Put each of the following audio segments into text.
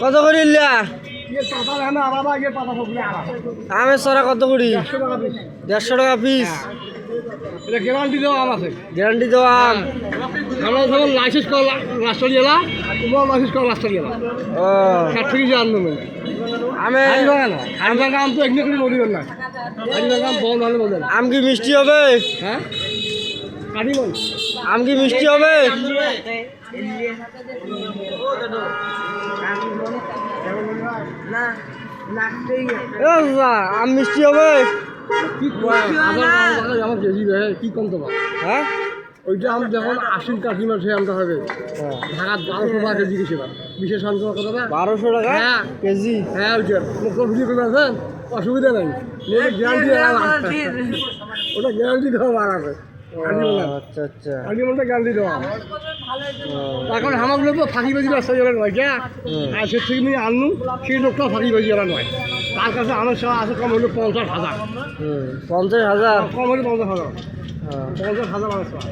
কত করে ইল্লা আমের সরা কত করি? 150 টাকা পিস। গ্যারান্টি দেওয়া আম আছে, গ্যারান্টি দেওয়া আম। আমরা যেমন লাইসেন্স করা রাস্তা গেলা, তোমার লাইসেন্স করা রাস্তা গেলা ও 60 থেকে জানো না আমে হাড়িভাঙা আম তো এমনি করে বলিবেন না, হাড়িভাঙা আম বন্ধ হলে বলবেন। আম কি মিষ্টি হবে? হ্যাঁ কাটিমন আম কি মিষ্টি হবে? এ বাবা, আম মিষ্টি হবে? আমার কেজি কি কম তোমার? হ্যাঁ ওইটা আম যখন আশ্বিন কাকিমার সেই আমটা হবে ঢাকা 1200 টাকা কেজি গেছে এবার বিশেষ আম তোমার কথা না 1200 টাকা হ্যাঁ কেজি। হ্যাঁ ওইটা মুখ ভিডিও করে আছেন, অসুবিধা নাই, গ্যারান্টি ওটা গ্যারান্টি দেওয়া বার আছে। আচ্ছা আচ্ছা আলিমনটা গ্যারান্টি দেওয়া এখন আমাগুলো তো ফাঁকিবাজি রাস্তা গেলে নয় কে আর সে থেকে নিয়ে আনলুম, সেই লোকটাও ফাঁকিবাজি গেলা নয়, তার কাছে আমার সব আছে কম হলো 50,000, 50,000 কম হলো 50,000, 50,000 আমার সব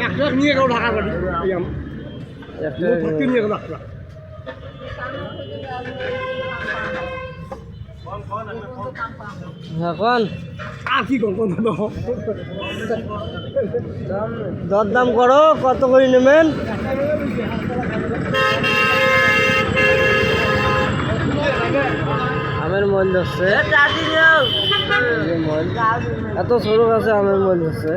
এক লাখ নিয়ে গেল ঢাকা বাড়ি এই আম ফাঁকি নিয়ে গেল 1 লাখ। এখন আর কি করবো দরদাম করো, কত করে নেবেন? আমের মল ধরছে, এত ছোট গাছে আমের মল ধরছে।